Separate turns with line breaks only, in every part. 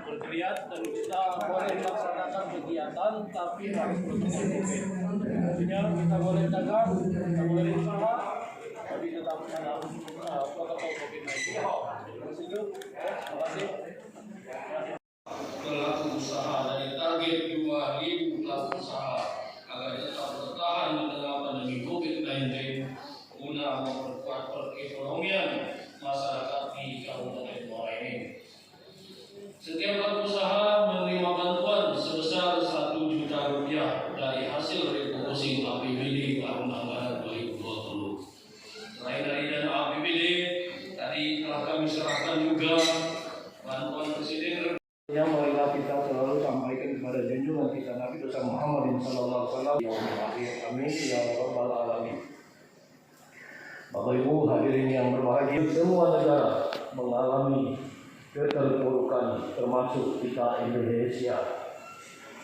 bergeliat dan kita boleh melaksanakan kegiatan tapi harus protokol COVID. Artinya kita boleh dagang, kita boleh usaha, tapi tetap dalam protokol COVID-19. Terima kasih.
Pelaku usaha dari target 2.000 pelaku usaha agar tetap bertahan di tengah pandemi COVID-19 guna memperkuat perekonomian masyarakat di Kabupaten Muara Enim. Setiap pelaku usaha menerima bantuan sebesar Rp1 juta dari hasil refocusing APBD tahun anggaran 2020. Selain dari dana APBD, tadi telah kami serahkan juga bantuan Presiden
Yang marilah kita selalu sampaikan kepada junjungan kita Nabi besar Muhammad sallallahu alaihi wasallam. Amin ya rabbal alamin. Bapak Ibu hadirin yang berbahagia, semua negara mengalami keterpurukan termasuk kita Indonesia.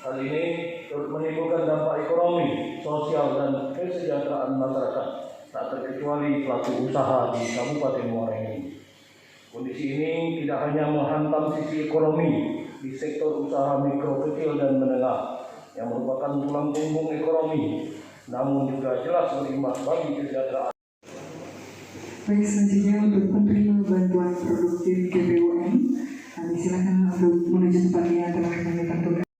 Hal ini turut menimbulkan dampak ekonomi, sosial dan kesejahteraan masyarakat, tak terkecuali pelaku usaha di Kabupaten Muara Enim. Kondisi ini tidak hanya menghantam sisi ekonomi di sektor usaha mikro, kecil, dan menengah yang merupakan tulang punggung ekonomi, namun juga jelas berimbas bagi kesejahteraan.
Baik, selanjutnya untuk penerima bantuan produktif GBUM, silakan untuk menuju tempatnya telah kami tentukan.